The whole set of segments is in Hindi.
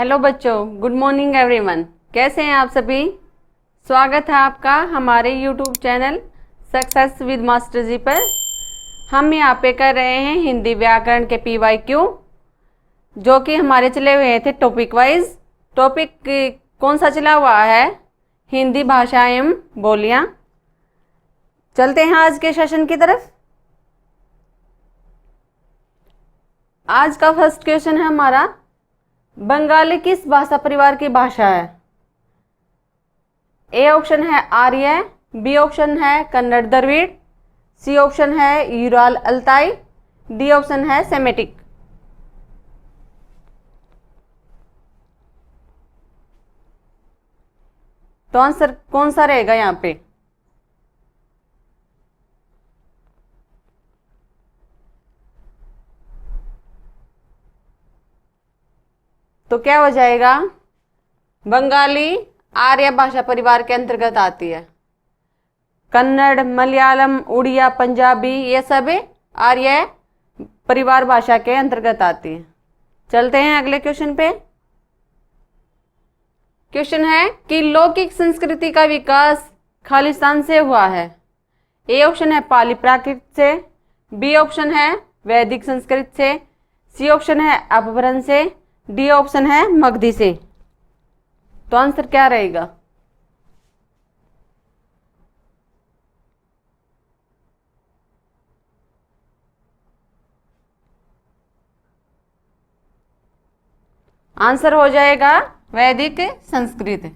हेलो बच्चों, गुड मॉर्निंग एवरीवन। कैसे हैं आप सभी? स्वागत है आपका हमारे YouTube channel success with master ji पर। हम यहाँ पे कर रहे हैं हिंदी व्याकरण के PYQ, जो कि हमारे चले हुए थे टॉपिक वाइज। टॉपिक कौन सा चला हुआ है? हिंदी भाषा एवं बोलियाँ। चलते हैं आज के सेशन की तरफ। आज का फर्स्ट क्वेश्चन है हमारा, बंगाली किस भाषा परिवार की भाषा है? ए ऑप्शन है आर्य, बी ऑप्शन है कन्नड़ द्रविड़, सी ऑप्शन है यूराल अल्ताई, डी ऑप्शन है सेमेटिक। तो आंसर कौन सा रहेगा यहाँ पे? तो क्या हो जाएगा? बंगाली आर्य भाषा परिवार के अंतर्गत आती है। कन्नड़, मलयालम, उड़िया, पंजाबी ये सब आर्य परिवार भाषा के अंतर्गत आती है। चलते हैं अगले क्वेश्चन पे। क्वेश्चन है कि लौकिक संस्कृति का विकास खालिस्तान से हुआ है। ए ऑप्शन है पाली प्राकृत से, बी ऑप्शन है वैदिक संस्कृत से, सी ऑप्शन है अपभ्रंश से, डी ऑप्शन है मगधी से। तो आंसर क्या रहेगा? आंसर हो जाएगा वैदिक संस्कृत।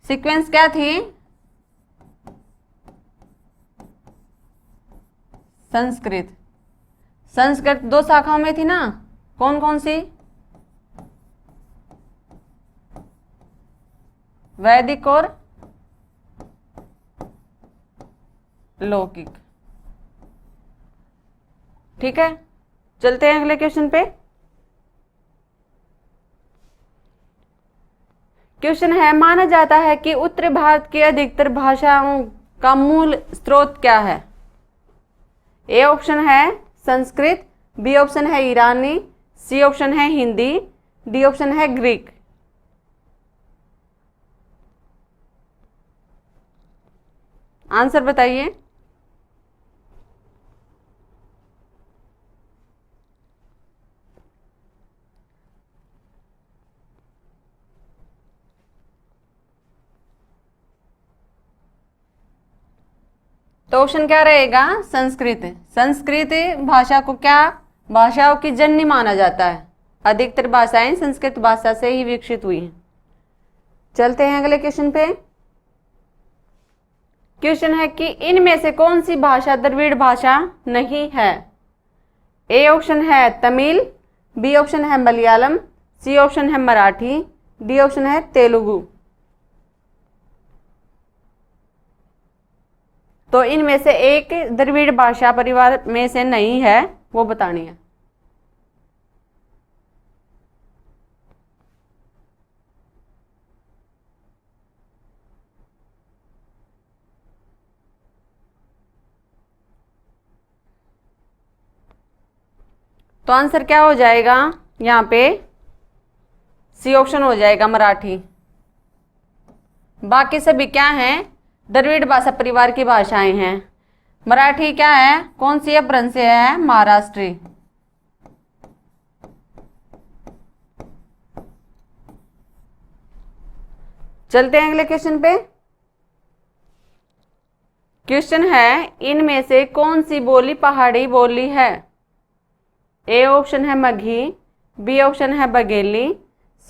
सीक्वेंस क्या थी? संस्कृत। संस्कृत दो शाखाओं में थी ना, कौन कौन सी? वैदिक और लौकिक। ठीक है, चलते हैं अगले क्वेश्चन पे। क्वेश्चन है, माना जाता है कि उत्तर भारत की अधिकतर भाषाओं का मूल स्रोत क्या है? ए ऑप्शन है संस्कृत, बी ऑप्शन है ईरानी, सी ऑप्शन है हिंदी, डी ऑप्शन है ग्रीक। आंसर बताइए। तो ऑप्शन क्या रहेगा? संस्कृत। संस्कृत भाषा को क्या भाषाओं की जननी माना जाता है। अधिकतर भाषाएं संस्कृत भाषा से ही विकसित हुई हैं। चलते हैं अगले क्वेश्चन पे। क्वेश्चन है कि इनमें से कौन सी भाषा द्रविड़ भाषा नहीं है? ए ऑप्शन है तमिल, बी ऑप्शन है मलयालम, सी ऑप्शन है मराठी, डी ऑप्शन है तेलुगु। तो इनमें से एक द्रविड़ भाषा परिवार में से नहीं है, वो बतानी है। तो आंसर क्या हो जाएगा यहाँ पे? सी ऑप्शन हो जाएगा मराठी। बाकी सभी क्या हैं? द्रविड़ भाषा परिवार की भाषाएं हैं। मराठी क्या है? कौन सी अपभ्रंश से है? महाराष्ट्री। चलते हैं अगले क्वेश्चन पे। क्वेश्चन है, इनमें से कौन सी बोली पहाड़ी बोली है? ए ऑप्शन है मगही, बी ऑप्शन है बघेली,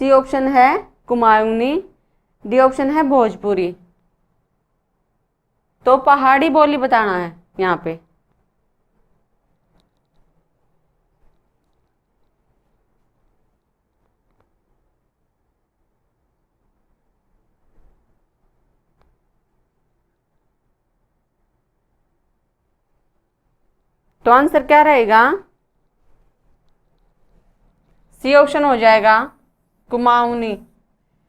सी ऑप्शन है कुमाऊनी, डी ऑप्शन है भोजपुरी। तो पहाड़ी बोली बताना है यहाँ पे। तो आंसर क्या रहेगा? सी ऑप्शन हो जाएगा कुमाऊनी।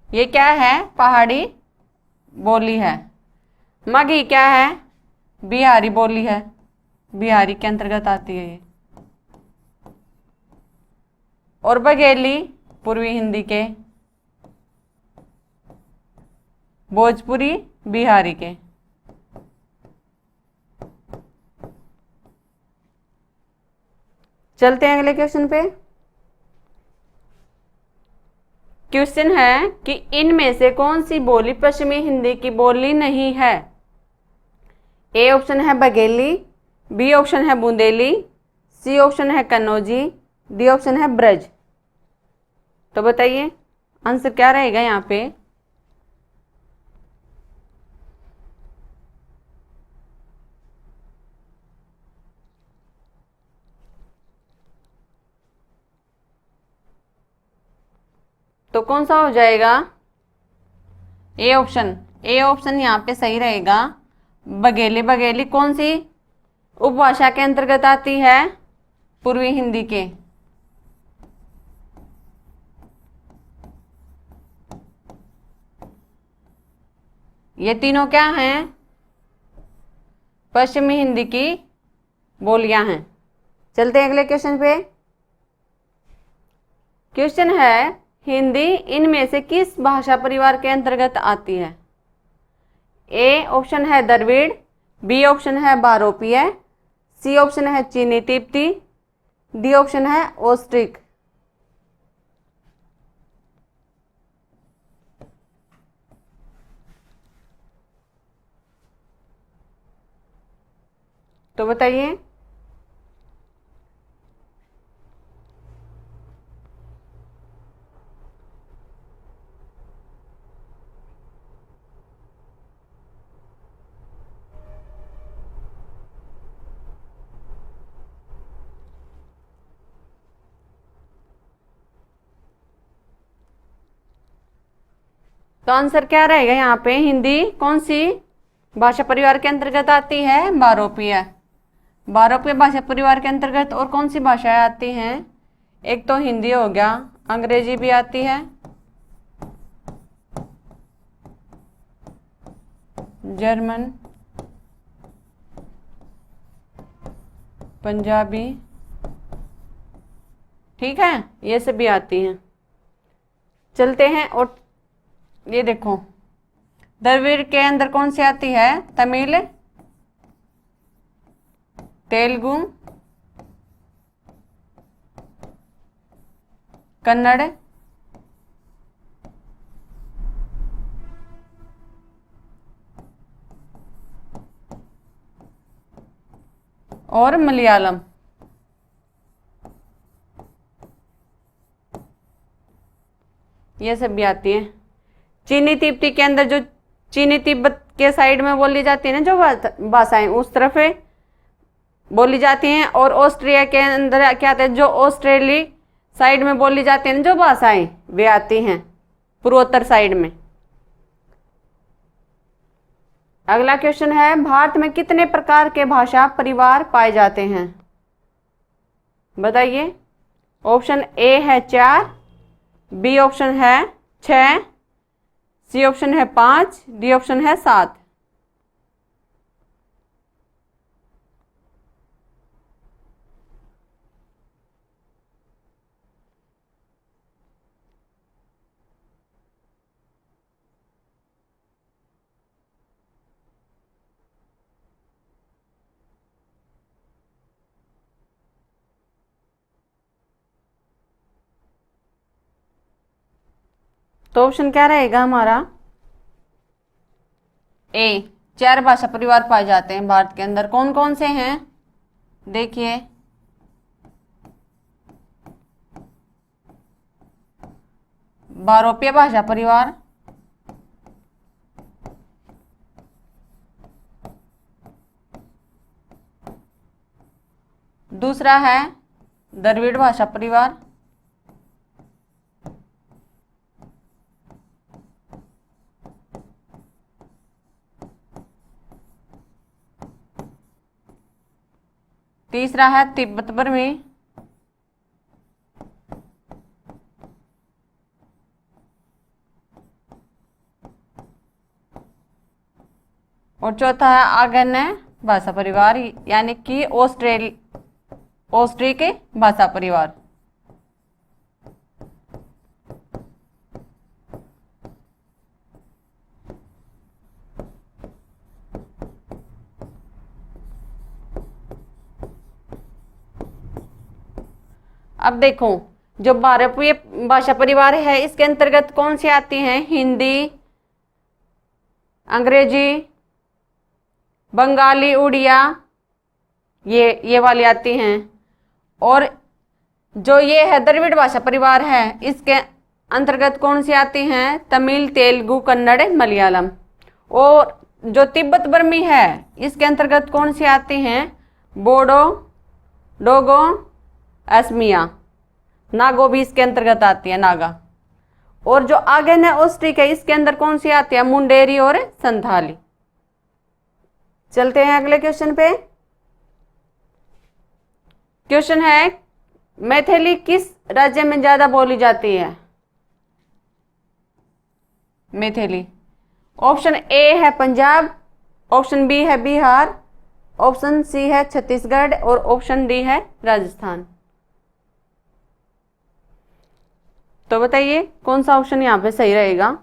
ये क्या है? पहाड़ी बोली है। मगही क्या है? बिहारी बोली है, बिहारी के अंतर्गत आती है ये। और बघेली पूर्वी हिंदी के, भोजपुरी बिहारी के। चलते हैं अगले क्वेश्चन पे। क्वेश्चन है कि इनमें से कौन सी बोली पश्चिमी हिंदी की बोली नहीं है। ए ऑप्शन है बघेली, बी ऑप्शन है बुंदेली, सी ऑप्शन है कन्नौजी, डी ऑप्शन है ब्रज। तो बताइए आंसर क्या रहेगा यहाँ पे। तो कौन सा हो जाएगा। ए ऑप्शन, ए ऑप्शन यहाँ पे सही रहेगा। बघेली, बघेली कौन सी उपभाषा के अंतर्गत आती है। पूर्वी हिंदी के। ये तीनों क्या हैं, पश्चिमी हिंदी की बोलियां हैं। चलते हैं अगले क्वेश्चन पे। क्वेश्चन है हिंदी इनमें से किस भाषा परिवार के अंतर्गत आती है। ए ऑप्शन है द्रविड़, बी ऑप्शन है बारोपीय, सी ऑप्शन है चीनी तिब्बती, डी ऑप्शन है ऑस्ट्रिक। तो बताइए। तो आंसर क्या रहेगा यहाँ पे। हिंदी कौन सी भाषा परिवार के अंतर्गत आती है। बारोपीय। बारोपीय भाषा परिवार के अंतर्गत और कौन सी भाषाएं आती हैं। एक तो हिंदी हो गया, अंग्रेजी भी आती है, जर्मन, पंजाबी, ठीक है, ये सब भी आती हैं। चलते हैं। और ये देखो द्रविड़ के अंदर कौन सी आती है। तमिल, तेलुगु, कन्नड़, और मलयालम। ये सब भी आती है। चीनी तिब्बती के अंदर जो चीनी तिब्बत के साइड में बोली जाती है ना जो भाषाएं, उस तरफ बोली जाती हैं। और ऑस्ट्रिया के अंदर क्या आते हैं, जो ऑस्ट्रेली साइड में बोली जाती हैं ना जो भाषाएं, वे आती हैं पूर्वोत्तर साइड में। अगला क्वेश्चन है भारत में कितने प्रकार के भाषा परिवार पाए जाते हैं। बताइए। ऑप्शन ए है 4, बी ऑप्शन है 6, सी ऑप्शन है 5, डी ऑप्शन है 7। तो ऑप्शन क्या रहेगा हमारा। ए 4 भाषा परिवार पाए जाते हैं भारत के अंदर। कौन कौन से हैं देखिए। बारोपीय भाषा परिवार, दूसरा है द्रविड़ भाषा परिवार, तीसरा है तिब्बत बर्मी, और चौथा है आगन्य भाषा परिवार यानी कि ऑस्ट्रिक भाषा परिवार। अब देखो, जो भारतीय भाषा परिवार है इसके अंतर्गत कौन सी आती हैं? हिंदी, अंग्रेजी, बंगाली, उड़िया, ये वाली आती हैं। और जो ये है द्रविड़ भाषा परिवार है इसके अंतर्गत कौन सी आती हैं? तमिल, तेलुगु, कन्नड़, मलयालम। और जो तिब्बत बर्मी है इसके अंतर्गत कौन सी आती हैं? बोडो, डोगो, असमिया, नागो भी इसके अंतर्गत आती है, नागा। और जो आगेन है ऑस्ट्रिक है इसके अंदर कौन सी आती है? मुंडेरी और संथाली। चलते हैं अगले क्वेश्चन पे। क्वेश्चन है, मैथिली किस राज्य में ज्यादा बोली जाती है? मैथिली। ऑप्शन ए है पंजाब, ऑप्शन बी है बिहार, ऑप्शन सी है छत्तीसगढ़ और ऑप्शन डी है राजस्थान। तो बताइए कौन सा ऑप्शन यहाँ पे सही रहेगा?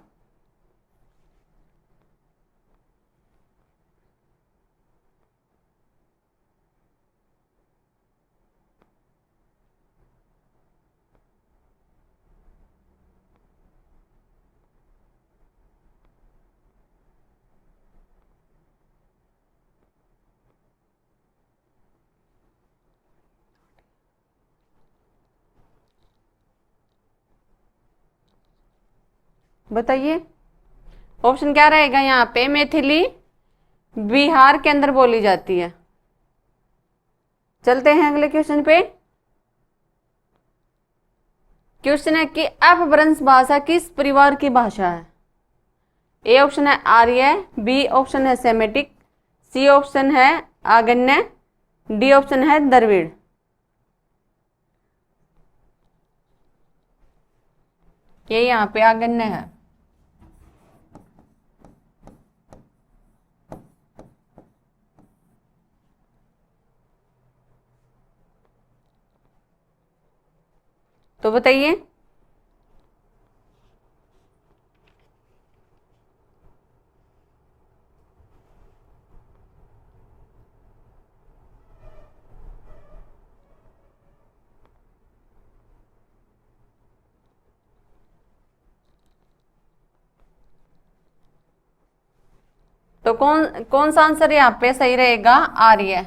बताइए ऑप्शन क्या रहेगा यहाँ पे? मैथिली बिहार के अंदर बोली जाती है। चलते हैं अगले क्वेश्चन पे। क्वेश्चन है कि अपभ्रंश भाषा किस परिवार की भाषा है? ए ऑप्शन है आर्य, बी ऑप्शन है सेमेटिक, सी ऑप्शन है आगन्य, डी ऑप्शन है द्रविड़। ये यहाँ पे आगन्य है। तो बताइए तो कौन सा आंसर यहाँ पे सही रहेगा? आर्य।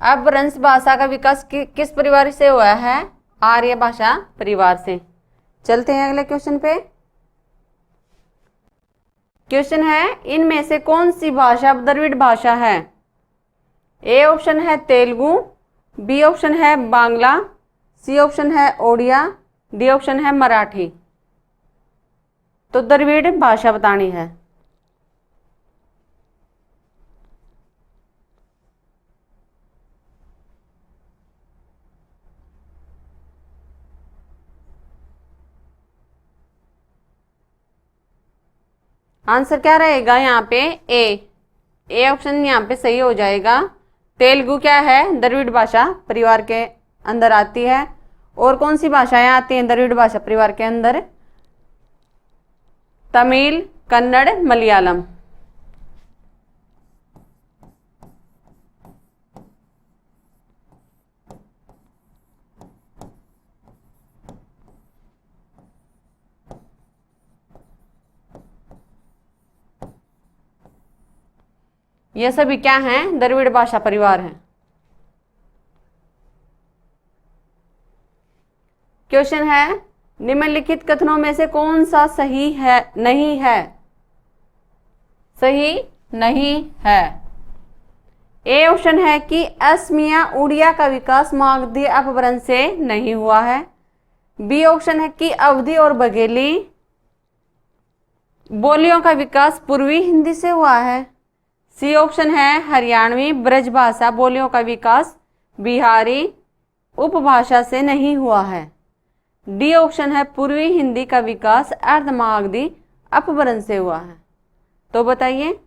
अपभ्रंश भाषा का विकास किस परिवार से हुआ है? आर्य भाषा परिवार से। चलते हैं अगले क्वेश्चन पे। क्वेश्चन है, इनमें से कौन सी भाषा द्रविड़ भाषा है? ए ऑप्शन है तेलुगु, बी ऑप्शन है बांग्ला, सी ऑप्शन है ओडिया, डी ऑप्शन है मराठी। तो द्रविड़ भाषा बतानी है। आंसर क्या रहेगा यहाँ पे? ए ऑप्शन यहाँ पे सही हो जाएगा। तेलुगु क्या है? द्रविड़ भाषा परिवार के अंदर आती है। और कौन सी भाषाएं आती हैं द्रविड़ भाषा परिवार के अंदर? तमिल, कन्नड़, मलयालम। ये सभी क्या हैं? द्रविड़ भाषा परिवार हैं। क्वेश्चन है, निम्नलिखित कथनों में से कौन सा सही है नहीं है? सही नहीं है। ए ऑप्शन है कि असमिया उड़िया का विकास मागधी अपभ्रंश से नहीं हुआ है। बी ऑप्शन है कि अवधी और बघेली बोलियों का विकास पूर्वी हिंदी से हुआ है। सी ऑप्शन है हरियाणवी ब्रजभाषा बोलियों का विकास बिहारी उपभाषा से नहीं हुआ है। डी ऑप्शन है पूर्वी हिंदी का विकास अर्धमागधी अपभ्रंश से हुआ है। तो बताइए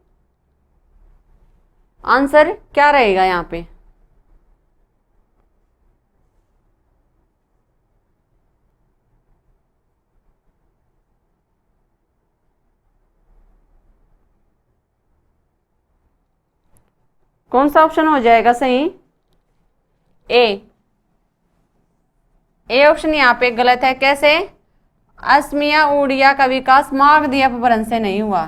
आंसर क्या रहेगा यहाँ पे? कौन सा ऑप्शन हो जाएगा सही? ए ए ऑप्शन यहाँ पे गलत है। कैसे? असमिया उड़िया का विकास मागधी अपभ्रंश से नहीं हुआ।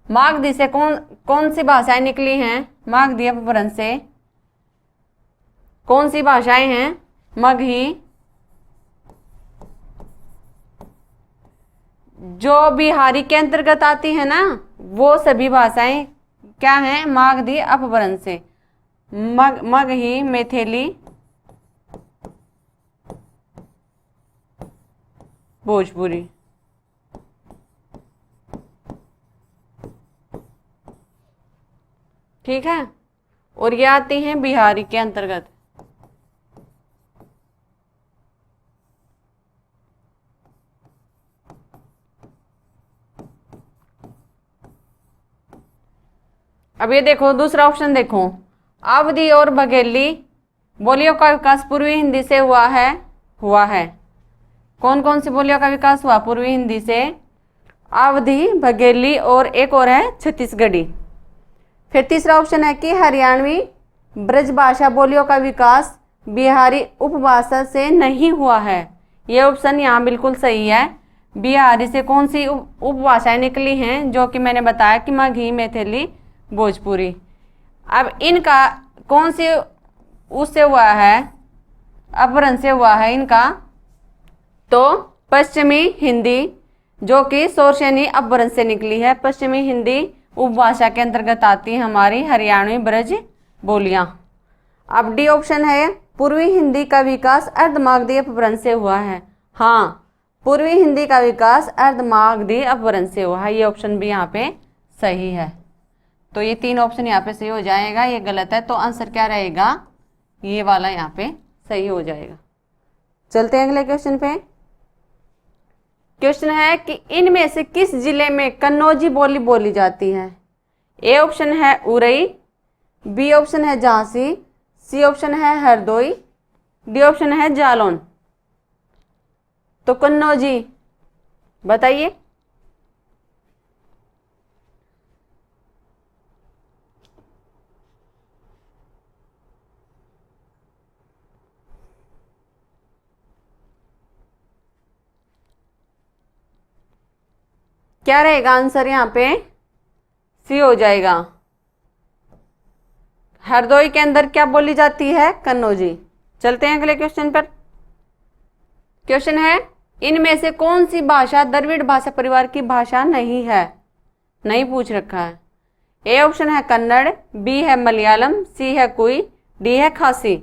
मागधी से कौन कौन सी भाषाएं निकली हैं? मागधी अपभ्रंश से कौन सी भाषाएं हैं? मगही, जो बिहारी के अंतर्गत आती है ना, वो सभी भाषाएं क्या हैं? मागधी अपभ्रंश से। मगही, मैथिली, भोजपुरी। ठीक है, और ये आती हैं बिहारी के अंतर्गत। अब ये देखो दूसरा ऑप्शन देखो, अवधी और बघेली बोलियों का विकास पूर्वी हिंदी से हुआ है। कौन कौन सी बोलियों का विकास हुआ पूर्वी हिंदी से? अवधी, बघेली और एक और है छत्तीसगढ़ी। फिर तीसरा ऑप्शन है कि हरियाणवी ब्रजभाषा बोलियों का विकास बिहारी उपभाषा से नहीं हुआ है। ये ऑप्शन यहाँ बिल्कुल सही है। बिहारी से कौन सी उपभाषाएं निकली हैं? जो कि मैंने बताया कि मगही, मैथिली, भोजपुरी। अब इनका कौन सी उससे हुआ है? अपभ्रंश से हुआ है इनका। तो पश्चिमी हिंदी, जो कि शौरसेनी अपभ्रंश से निकली है। पश्चिमी हिंदी उपभाषा के अंतर्गत आती है हमारी हरियाणवी ब्रज बोलियां। अब डी ऑप्शन है, पूर्वी हिंदी का विकास अर्धमागधी अपभ्रंश से हुआ है। हाँ, पूर्वी हिंदी का विकास अर्धमागधी अपभ्रंश से हुआ है। ये ऑप्शन भी यहाँ पे सही है। तो ये तीन ऑप्शन यहाँ पे सही हो जाएगा। ये गलत है, तो आंसर क्या रहेगा? ये वाला यहाँ पे सही हो जाएगा। चलते हैं अगले क्वेश्चन पे। क्वेश्चन है कि इनमें से किस जिले में कन्नौजी बोली बोली जाती है? ए ऑप्शन है उरई, बी ऑप्शन है झांसी, सी ऑप्शन है हरदोई, डी ऑप्शन है जालौन। तो कन्नौजी बताइए। क्या रहेगा आंसर? यहाँ पे सी हो जाएगा। हरदोई के अंदर क्या बोली जाती है? कन्नौजी। चलते हैं अगले क्वेश्चन पर। क्वेश्चन है, इनमें से कौन सी भाषा द्रविड़ भाषा परिवार की भाषा नहीं है? नहीं पूछ रखा है। ए ऑप्शन है कन्नड़, बी है मलयालम, सी है कुई, डी है खासी।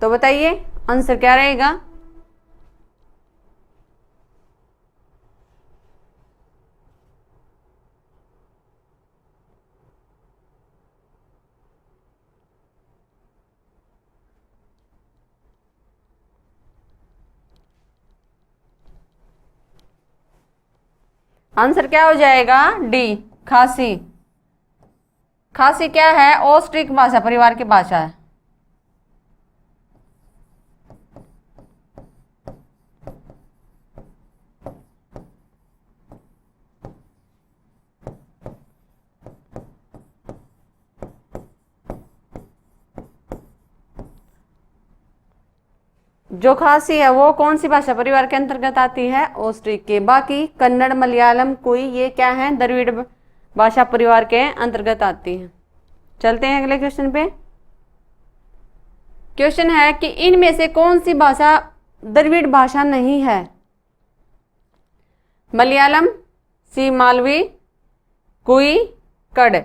तो बताइए आंसर क्या रहेगा? आंसर क्या हो जाएगा? डी, खासी। खासी क्या है? ऑस्ट्रिक भाषा परिवार की भाषा है। जो खासी है वो कौन सी भाषा परिवार के अंतर्गत आती है? ऑस्ट्रिक के। बाकी कन्नड़, मलयालम, कोई, ये क्या है? द्रविड़ भाषा परिवार के अंतर्गत आती है। चलते हैं अगले क्वेश्चन पे। क्वेश्चन है कि इनमें से कौन सी भाषा द्रविड़ भाषा नहीं है? मलयालम, सी मालवी, कुई, कड़।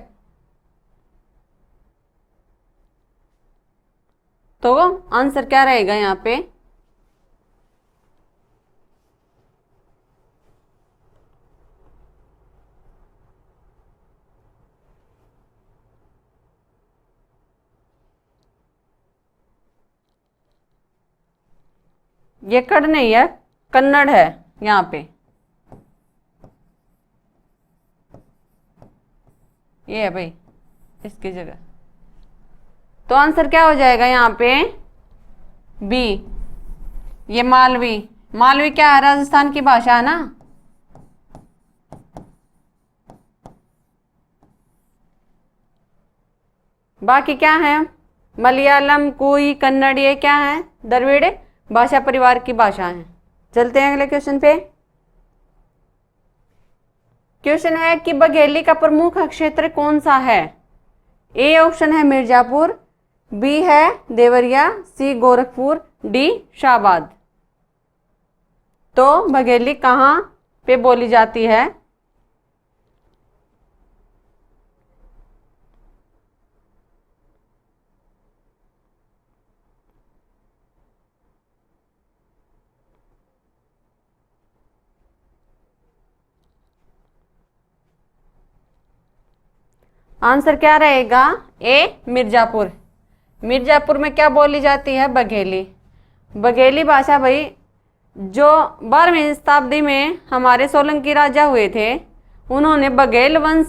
तो आंसर क्या रहेगा यहाँ पे? ये कड़ नहीं है, कन्नड़ है यहाँ पे। ये है भाई इसकी जगह। तो आंसर क्या हो जाएगा यहाँ पे? बी, ये मालवी। मालवी क्या है? राजस्थान की भाषा है ना। बाकी क्या है? मलयालम, कुई, कन्नड़, ये क्या है? द्रविड़ भाषा परिवार की भाषा है। चलते हैं अगले क्वेश्चन पे। क्वेश्चन है कि बघेली का प्रमुख क्षेत्र कौन सा है? ए ऑप्शन है मिर्जापुर, बी है देवरिया, सी गोरखपुर, डी शाहबाद। तो बघेली कहाँ पे बोली जाती है? आंसर क्या रहेगा? ए मिर्जापुर। मिर्जापुर में क्या बोली जाती है? बघेली। बघेली भाषा भाई जो 12वीं शताब्दी में हमारे सोलंकी राजा हुए थे, उन्होंने बघेल वंश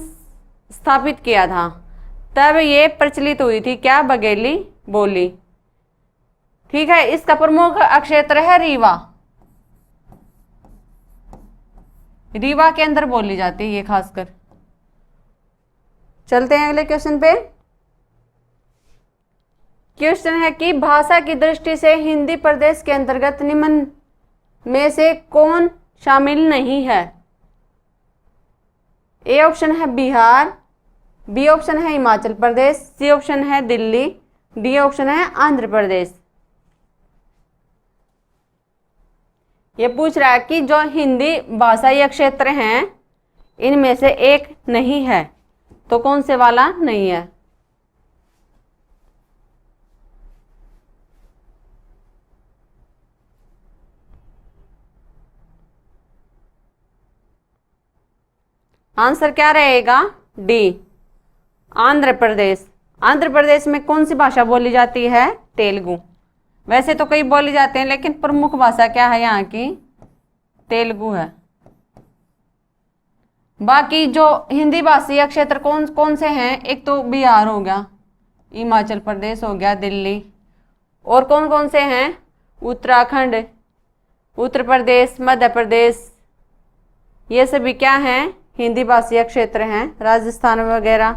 स्थापित किया था, तब ये प्रचलित हुई थी क्या? बघेली बोली। ठीक है, इसका प्रमुख क्षेत्र है रीवा। रीवा के अंदर बोली जाती है ये खासकर। चलते हैं अगले क्वेश्चन पे। क्वेश्चन है कि भाषा की दृष्टि से हिंदी प्रदेश के अंतर्गत निम्न में से कौन शामिल नहीं है? ए ऑप्शन है बिहार, बी ऑप्शन है हिमाचल प्रदेश, सी ऑप्शन है दिल्ली, डी ऑप्शन है आंध्र प्रदेश। ये पूछ रहा है कि जो हिंदी भाषाई क्षेत्र हैं इनमें से एक नहीं है, तो कौन से वाला नहीं है? आंसर क्या रहेगा? डी आंध्र प्रदेश। आंध्र प्रदेश में कौन सी भाषा बोली जाती है? तेलुगु। वैसे तो कई बोली जाते हैं, लेकिन प्रमुख भाषा क्या है यहाँ की? तेलुगु है। बाकी जो हिंदी भाषी क्षेत्र कौन कौन से हैं? एक तो बिहार हो गया, हिमाचल प्रदेश हो गया, दिल्ली, और कौन कौन से हैं? उत्तराखंड, उत्तर प्रदेश, मध्य प्रदेश, ये सभी क्या हैं? हिंदी भाषी क्षेत्र हैं। राजस्थान वगैरह,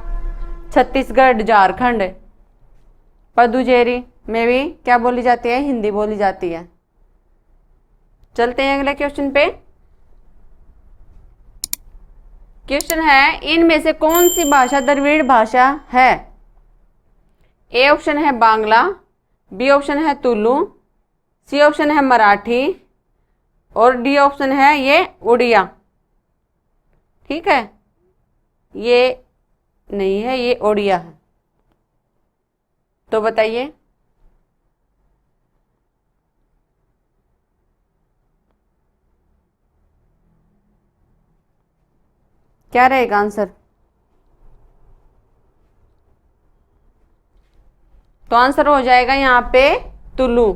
छत्तीसगढ़, झारखंड, पुडुचेरी में भी क्या बोली जाती है? हिंदी बोली जाती है। चलते हैं अगले क्वेश्चन पे। क्वेश्चन है इनमें से कौन सी भाषा द्रविड़ भाषा है? ए ऑप्शन है बांग्ला, बी ऑप्शन है तुलु, सी ऑप्शन है मराठी, और डी ऑप्शन है ये उड़िया। ठीक है, ये नहीं है, ये ओडिया है। तो बताइए क्या रहेगा आंसर? तो आंसर हो जाएगा यहाँ पे तुलु।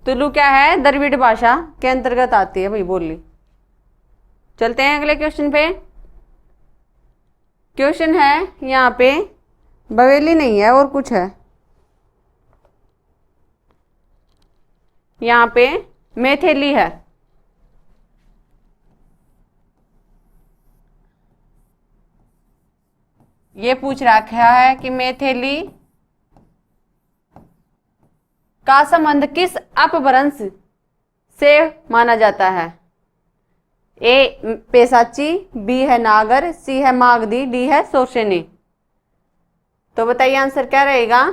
तुलु क्या है? द्रविड़ भाषा के अंतर्गत आती है भाई बोली। चलते हैं अगले क्वेश्चन पे। क्वेश्चन है यहाँ पे बवेली नहीं है और कुछ है, यहाँ पे मैथिली है। ये पूछ रखा है कि मैथिली का संबंध किस अपभ्रंश से माना जाता है? ए पेशाची, बी है नागर, सी है मागधी, डी है शोषणी। तो बताइए आंसर क्या रहेगा?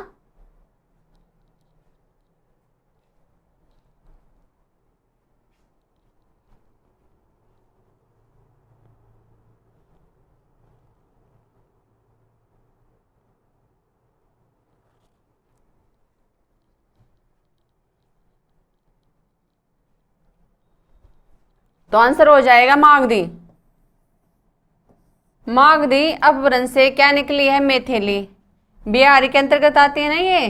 तो आंसर हो जाएगा मागधी। मागधी अपभ्रंश से क्या निकली है? मैथिली। बिहारी के अंतर्गत आती है ना ये।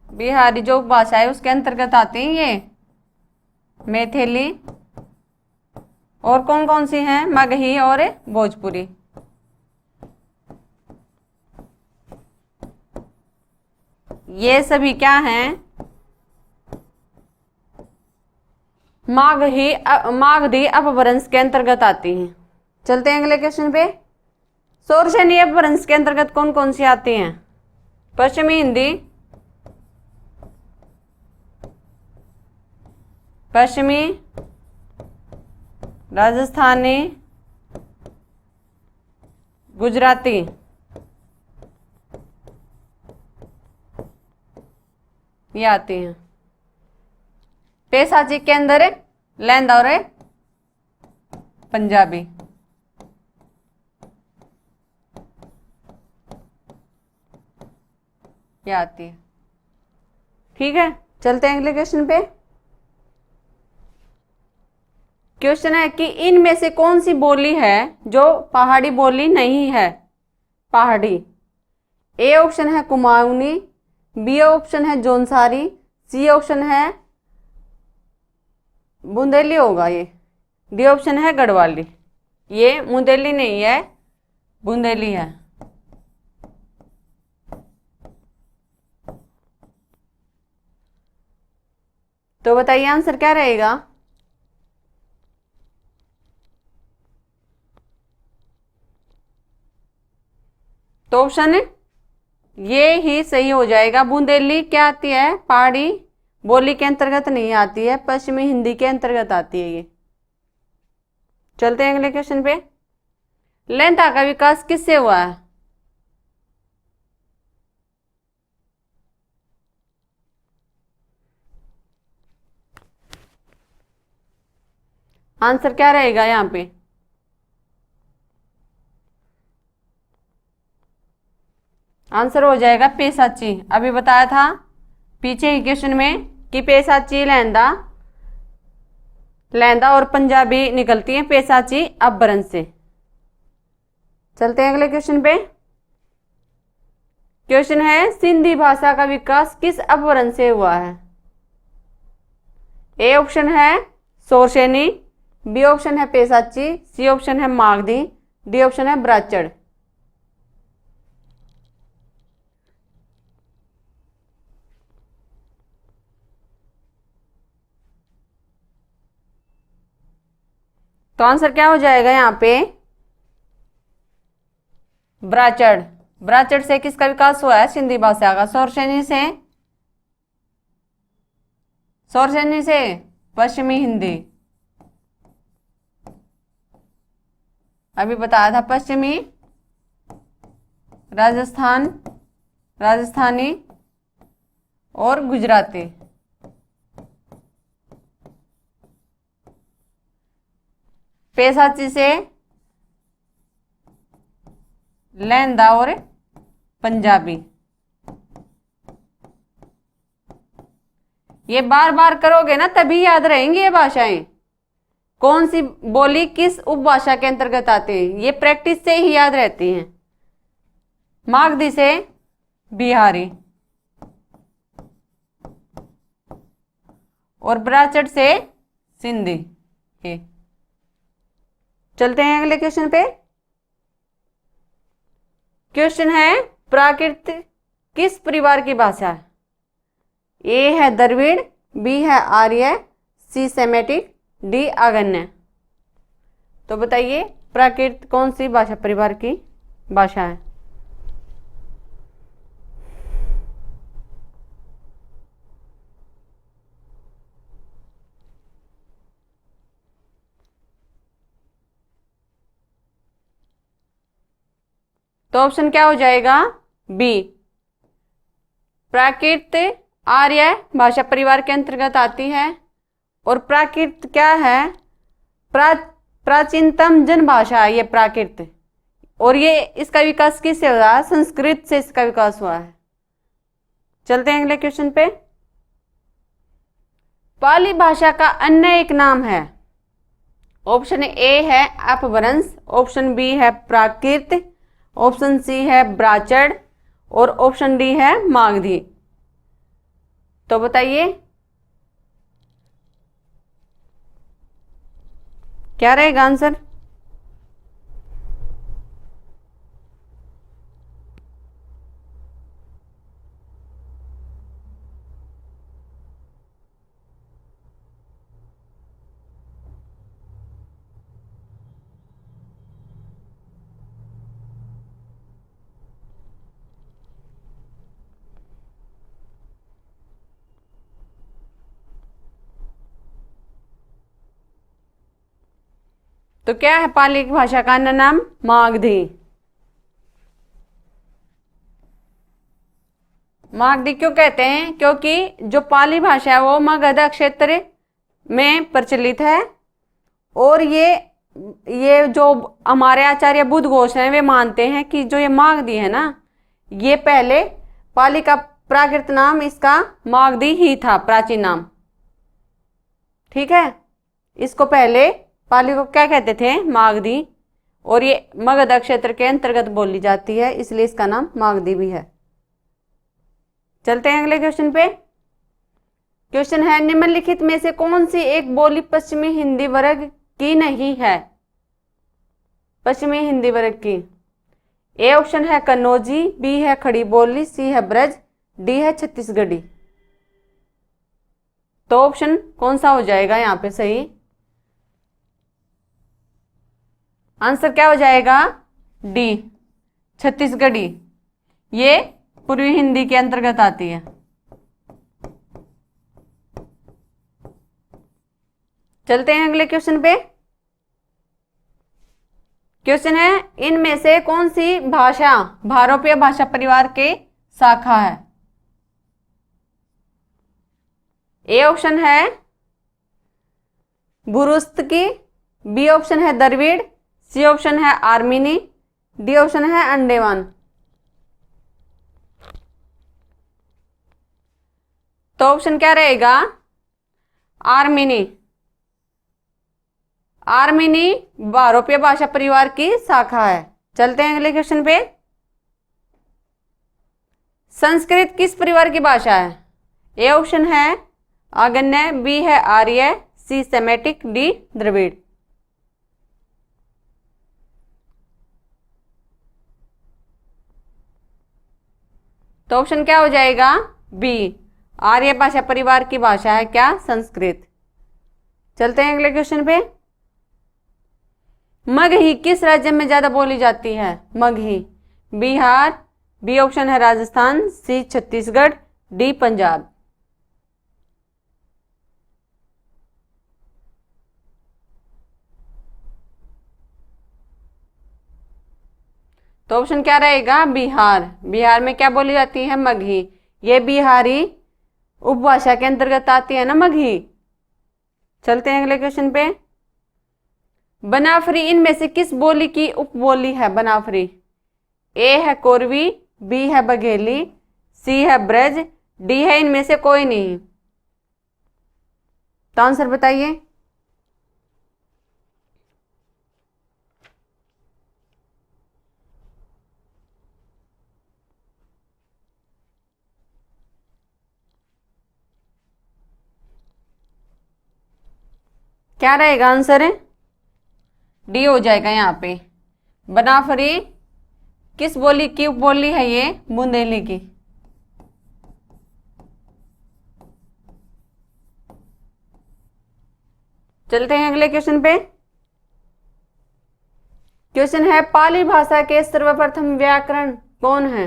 बिहारी जो भाषा है उसके अंतर्गत आती है ये मैथिली। और कौन कौन सी हैं? मगही और भोजपुरी। ये सभी क्या हैं? मागधी अपभ्रंश के अंतर्गत आती हैं। चलते हैं अगले क्वेश्चन पे। शोरशैनी अपभ्रंश के अंतर्गत कौन कौन सी आती हैं? पश्चिमी हिंदी, पश्चिमी राजस्थानी, गुजराती। ये आती हैं। पेशाची के अंदर लैंदा और पंजाबी। ये आती है। ठीक है, चलते हैं अगले क्वेश्चन पे। क्वेश्चन है कि इनमें से कौन सी बोली है जो पहाड़ी बोली नहीं है? पहाड़ी। ए ऑप्शन है कुमाऊनी, बी ऑप्शन है जौनसारी, सी ऑप्शन है बुंदेली होगा ये, डी ऑप्शन है गढ़वाली। ये मुंदेली नहीं है, बुंदेली है। तो बताइए आंसर क्या रहेगा? तो ऑप्शन ये ही सही हो जाएगा। बुंदेली क्या आती है? पहाड़ी बोली के अंतर्गत नहीं आती है, पश्चिमी हिंदी के अंतर्गत आती है ये। चलते हैं अगले क्वेश्चन पे। लैंदा का विकास किससे हुआ है? आंसर क्या रहेगा यहाँ पे? आंसर हो जाएगा पेशाची। अभी बताया था पीछे ही क्वेश्चन में कि पेशाची लैंदा, लैंदा और पंजाबी निकलती है पेशाची अपभ्रंश से। चलते हैं अगले क्वेश्चन पे। क्वेश्चन है सिंधी भाषा का विकास किस अपभ्रंश से हुआ है? ए ऑप्शन है शोरशैनी, बी ऑप्शन है पेशाची, सी ऑप्शन है मागधी, डी ऑप्शन है ब्राह्मण। तो आंसर क्या हो जाएगा यहाँ पे? ब्राह्मण। ब्राह्मण से किसका विकास हुआ है? सिंधी भाषा का। शोरशैनी से, शोरशैनी से पश्चिमी हिंदी। अभी बताया था पश्चिमी राजस्थान, राजस्थानी और गुजराती। पेशाची से लैंदा और पंजाबी। ये बार बार करोगे ना तभी याद रहेंगी ये भाषाएं। कौन सी बोली किस उपभाषा के अंतर्गत आती है, ये प्रैक्टिस से ही याद रहती हैं। मागधी से बिहारी और ब्राह्मण से सिंधी। ये चलते हैं अगले क्वेश्चन पे। क्वेश्चन है प्राकृत किस परिवार की भाषा है? ए है द्रविड़, बी है आर्य, सी सेमेटिक, डी आगन्य। तो बताइए प्राकृत कौन सी भाषा परिवार की भाषा है? तो ऑप्शन क्या हो जाएगा? बी। प्राकृत आर्य भाषा परिवार के अंतर्गत आती है। और प्राकृत क्या है? प्राचीनतम जनभाषा है ये प्राकृत। और ये इसका विकास किससे हुआ है? संस्कृत से इसका विकास हुआ है। चलते हैं अगले क्वेश्चन पे। पाली भाषा का अन्य एक नाम है। ऑप्शन ए है अपभ्रंश, ऑप्शन बी है प्राकृत, ऑप्शन सी है ब्राह्मण और ऑप्शन डी है मागधी। तो बताइए क्या रहेगा आंसर? तो क्या है पाली की भाषा का अन्य नाम? मागधी। मागधी क्यों कहते हैं? क्योंकि जो पाली भाषा है वो मगध क्षेत्र में प्रचलित है, और ये जो हमारे आचार्य बुद्ध घोष हैं वे मानते हैं कि जो ये मागधी है ना, ये पहले पाली का प्राकृत नाम इसका मागधी ही था, प्राचीन नाम। ठीक है, इसको पहले पाली को क्या कहते थे? मागधी। और ये मगध क्षेत्र के अंतर्गत बोली जाती है, इसलिए इसका नाम मागधी भी है। चलते हैं अगले क्वेश्चन पे। क्वेश्चन है, निम्नलिखित में से कौन सी एक बोली पश्चिमी हिंदी वर्ग की नहीं है? पश्चिमी हिंदी वर्ग की। ए ऑप्शन है कन्नौजी, बी है खड़ी बोली, सी है ब्रज, डी है छत्तीसगढ़ी। तो ऑप्शन कौन सा हो जाएगा यहाँ पे सही? आंसर क्या हो जाएगा? डी, छत्तीसगढ़ी। ये पूर्वी हिंदी के अंतर्गत आती है। चलते हैं अगले क्वेश्चन पे। क्वेश्चन है, इनमें से कौन सी भाषा भारोपीय भाषा परिवार के शाखा है? ए ऑप्शन है बुरुस्तकी, बी ऑप्शन है द्रविड़, सी ऑप्शन है आर्मीनी, डी ऑप्शन है अंडेमान। तो ऑप्शन क्या रहेगा? आर्मीनी। आर्मीनी भारोपीय भाषा परिवार की शाखा है। चलते हैं अगले क्वेश्चन पे। संस्कृत किस परिवार की भाषा है? ए ऑप्शन है आगन्य, बी है आर्य, सी सेमेटिक, डी द्रविड़। तो ऑप्शन क्या हो जाएगा? बी, आर्य भाषा परिवार की भाषा है क्या? संस्कृत। चलते हैं अगले क्वेश्चन पे। मगही किस राज्य में ज्यादा बोली जाती है? मगही, बिहार, बी ऑप्शन है राजस्थान, सी छत्तीसगढ़, डी पंजाब। तो ऑप्शन क्या रहेगा? बिहार। बिहार में क्या बोली जाती है? मगही। ये बिहारी उपभाषा के अंतर्गत आती है ना, मगही। चलते हैं अगले क्वेश्चन पे। बनाफरी इनमें से किस बोली की उपबोली है? बनाफरी। ए है कोरवी, बी है बघेली, सी है ब्रज, डी है इनमें से कोई नहीं। तो आंसर बताइए। क्या रहेगा आंसर? डी हो जाएगा यहाँ पे। बनाफरी किस बोली की उपबोली है? ये बुंदेली की। चलते हैं अगले क्वेश्चन पे। क्वेश्चन है, पाली भाषा के सर्वप्रथम व्याकरण कौन है?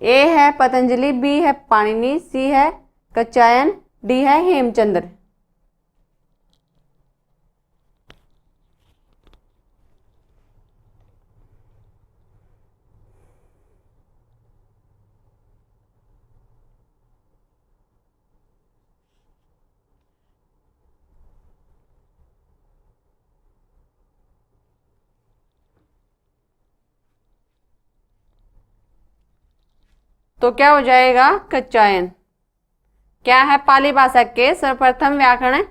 ए है पतंजलि, बी है पाणिनि, सी है कात्यायन, डी है हेमचंद्र। तो क्या हो जाएगा? कात्यायन। क्या है पाली भाषा के सर्वप्रथम व्याकरण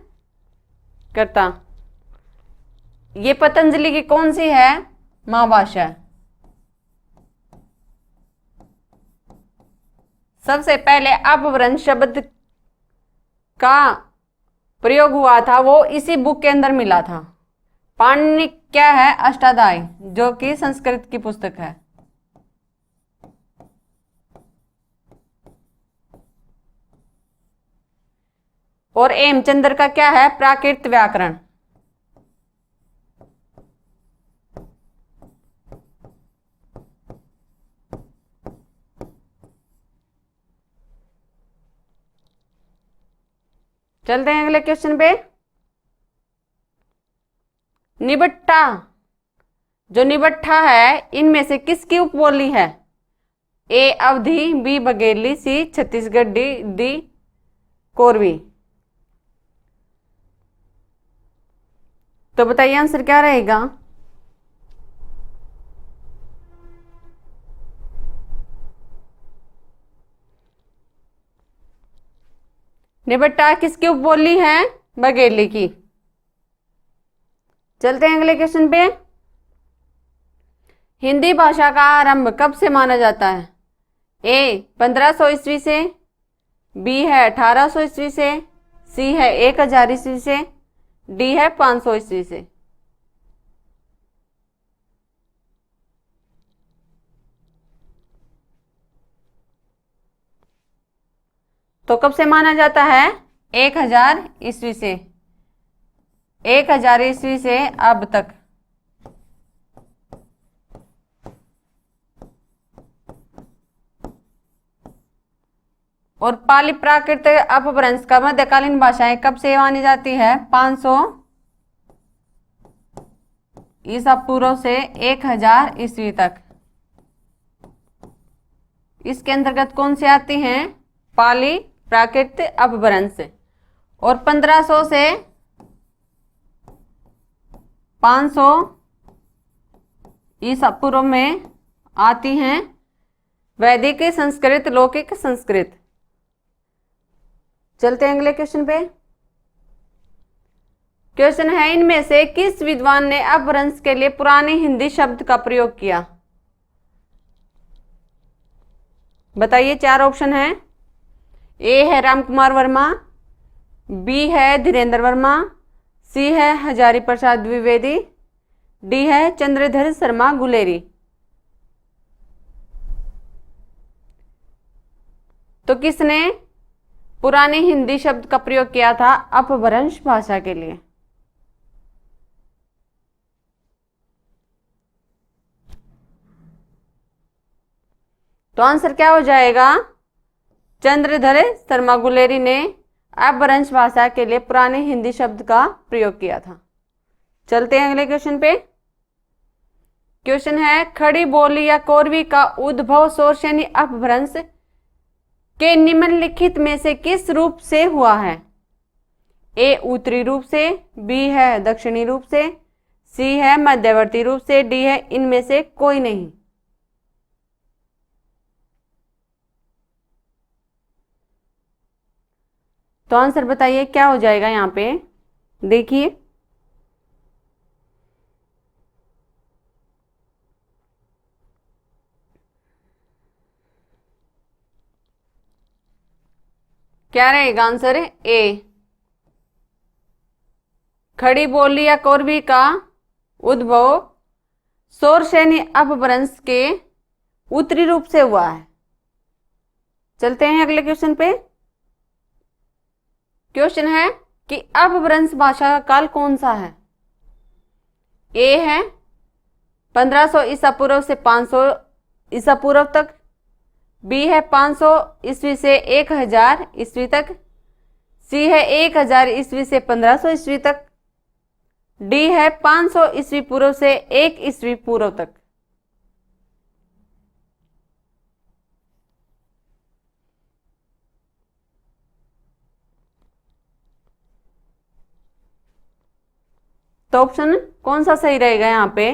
कर्ता? ये पतंजलि की कौन सी है? महाभाष्य। सबसे पहले अपभ्रंश शब्द का प्रयोग हुआ था, वो इसी बुक के अंदर मिला था। पाणिनि क्या है? अष्टाध्यायी, जो कि संस्कृत की पुस्तक है। और हेमचंद्र का क्या है? प्राकृत व्याकरण। चलते हैं अगले क्वेश्चन पे। निबट्टा, जो निबट्ठा है इनमें से किसकी उपबोली है? ए अवधी, बी बघेली, सी छत्तीसगढ़ी, डी कोरवी। तो बताइए आंसर क्या रहेगा? निबट्टा किसकी उपबोली है? बघेली की। चलते हैं अगले क्वेश्चन पे। हिंदी भाषा का आरंभ कब से माना जाता है? ए 1500 ईस्वी से, बी है 1800 ईस्वी से, सी है 1000 ईस्वी से, डी है 500 ईस्वी से। तो कब से माना जाता है? 1000 ईस्वी से। 1000 ईस्वी से अब तक। और पाली प्राकृत अपभ्रंश का मध्यकालीन भाषाएं कब से मानी जाती है? 500 ईसा पूर्व से 1000 ईस्वी तक। इसके अंतर्गत कौन से आती हैं? पाली प्राकृत अपभ्रंश। और 1500 से 500 ईसा पूर्व में आती हैं वैदिक संस्कृत, लौकिक संस्कृत। चलते हैं अगले क्वेश्चन पे। क्वेश्चन है, इनमें से किस विद्वान ने अपभ्रंश के लिए पुरानी हिंदी शब्द का प्रयोग किया? बताइए, 4 ऑप्शन है। ए है रामकुमार वर्मा, बी है धीरेन्द्र वर्मा, सी है हजारी प्रसाद द्विवेदी, डी है चंद्रधर शर्मा गुलेरी। तो किसने पुरानी हिंदी शब्द का प्रयोग किया था अपभ्रंश भाषा के लिए? तो आंसर क्या हो जाएगा? चंद्रधर शर्मा गुलेरी ने अपभ्रंश भाषा के लिए पुरानी हिंदी शब्द का प्रयोग किया था। चलते हैं अगले क्वेश्चन पे। क्वेश्चन है, खड़ी बोली या कोरवी का उद्भव शोरसेनी अपभ्रंश के निम्नलिखित में से किस रूप से हुआ है? ए उत्तरी रूप से, बी है दक्षिणी रूप से, सी है मध्यवर्ती रूप से, डी है इनमें से कोई नहीं। तो आंसर बताइए क्या हो जाएगा यहाँ पे? देखिए, क्या रहेगा आंसर? ए, खड़ी बोली या कोरवी का उद्भव शोरसेनी अपभ्रंश के उत्तरी रूप से हुआ है। चलते हैं अगले क्वेश्चन पे। क्वेश्चन है कि अपभ्रंश भाषा का काल कौन सा है? ए है 1500 ईसा पूर्व से 500 ईसा पूर्व तक, बी है 500 ईस्वी से 1000 ईस्वी तक, सी है 1000 ईस्वी से 1500 ईस्वी तक, डी है 500 ईस्वी पूर्व से 1 ईस्वी पूर्व तक। तो ऑप्शन कौन सा सही रहेगा यहाँ पे?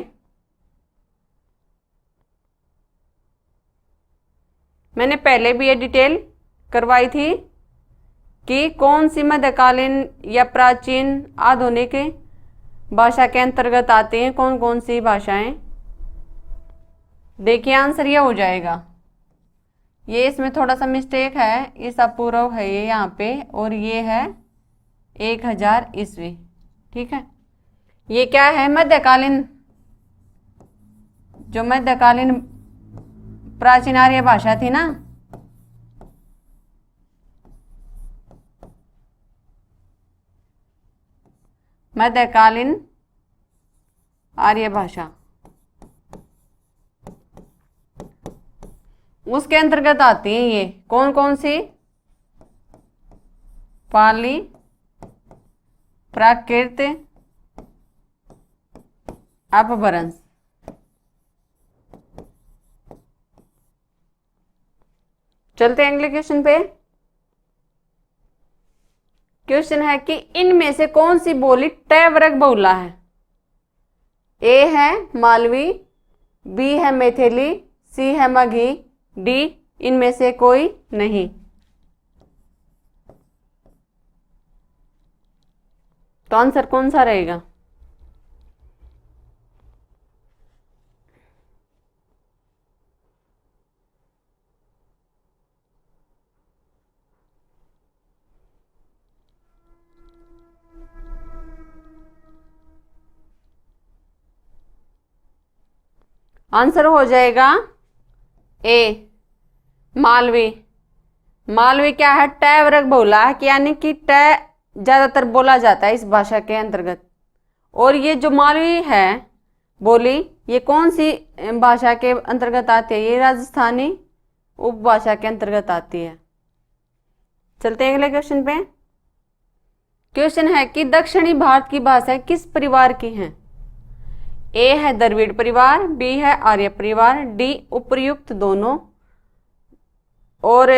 मैंने पहले भी ये डिटेल करवाई थी कि कौन सी मध्यकालीन या प्राचीन आधुनिक भाषा के अंतर्गत आती हैं, कौन कौन सी भाषाएं। देखिए आंसर ये हो जाएगा। ये इसमें थोड़ा सा मिस्टेक है, ईसा पूर्व है ये यहाँ पे, और ये है 1000 ईस्वी। ठीक है, ये क्या है? मध्यकालीन, जो मध्यकालीन प्राचीन आर्य भाषा थी ना, मध्यकालीन आर्य भाषा, उसके अंतर्गत आती है ये कौन कौन सी? पाली, प्राकृत, अपभ्रंश। चलते हैं अगले क्वेश्चन पे। क्वेश्चन है कि इनमें से कौन सी बोली ट वर्ग बहुला है? ए है मालवी, बी है मैथिली, सी है मगही, डी इनमें से कोई नहीं। तो आंसर कौन सा रहेगा? आंसर हो जाएगा ए मालवी। मालवी क्या है? ट वर्ग बहुला है, यानी कि ट ज्यादातर बोला जाता है इस भाषा के अंतर्गत। और ये जो मालवी है बोली, ये कौन सी भाषा के अंतर्गत आती है? ये राजस्थानी उपभाषा के अंतर्गत आती है। चलते हैं अगले क्वेश्चन पे। क्वेश्चन है कि दक्षिणी भारत की भाषाएं किस परिवार की हैं? ए है द्रविड़ परिवार, बी है आर्य परिवार, डी उपर्युक्त दोनों, और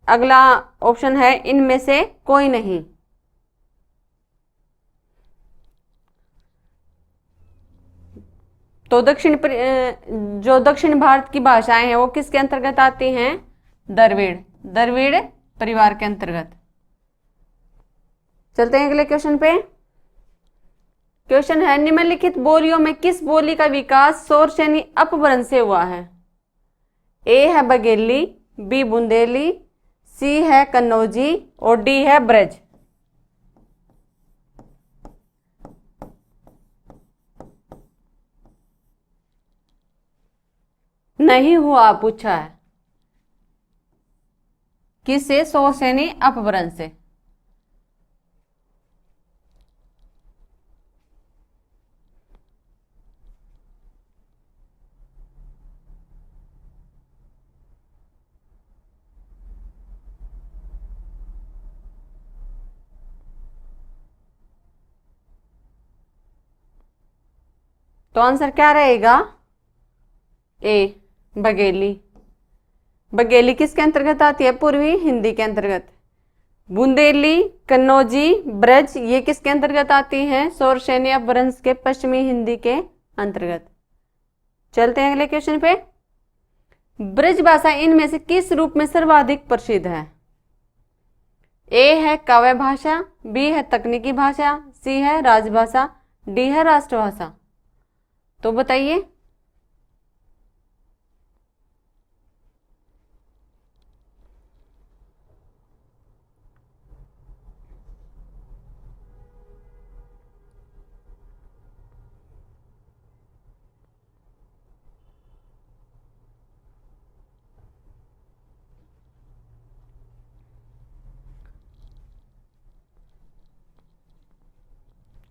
अगला ऑप्शन है इनमें से कोई नहीं। तो जो दक्षिण भारत की भाषाएं हैं वो किसके अंतर्गत आती हैं? द्रविड़ परिवार के अंतर्गत। चलते हैं अगले क्वेश्चन पे। क्वेश्चन है निम्नलिखित बोलियों में किस बोली का विकास शौरसेनी अपभ्रंश से हुआ है? ए है बघेली, बी बुंदेली, सी है कन्नौजी और डी है ब्रज। नहीं हुआ, पूछा है किससे? शौरसेनी अपभ्रंश से। तो आंसर क्या रहेगा? ए बघेली। बघेली किसके अंतर्गत आती है? पूर्वी हिंदी के अंतर्गत। बुंदेली, कन्नौजी, ब्रज ये किसके अंतर्गत आती हैं? शौरसेनी अपभ्रंश के पश्चिमी हिंदी के अंतर्गत। चलते हैं अगले क्वेश्चन पे। ब्रज भाषा इनमें से किस रूप में सर्वाधिक प्रसिद्ध है? ए है काव्य भाषा, बी है तकनीकी भाषा, सी है राजभाषा, डी है राष्ट्रभाषा। तो बताइए।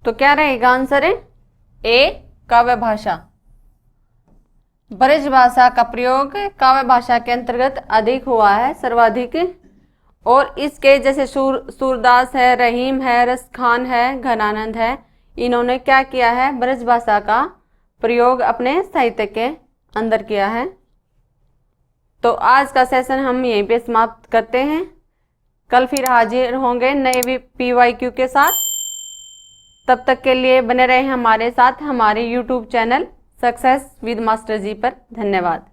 तो क्या रहेगा आंसर? ए काव्य भाषा। ब्रज भाषा का प्रयोग काव्य भाषा के अंतर्गत अधिक हुआ है, सर्वाधिक। और इसके जैसे सूरदास है, रहीम है, रसखान है, घनानंद है, इन्होंने क्या किया है? ब्रज भाषा का प्रयोग अपने साहित्य के अंदर किया है। तो आज का सेशन हम यहीं पे समाप्त करते हैं। कल फिर हाजिर होंगे नए PYQ के साथ। तब तक के लिए बने रहे हमारे साथ हमारे YouTube channel success with master ji पर। धन्यवाद।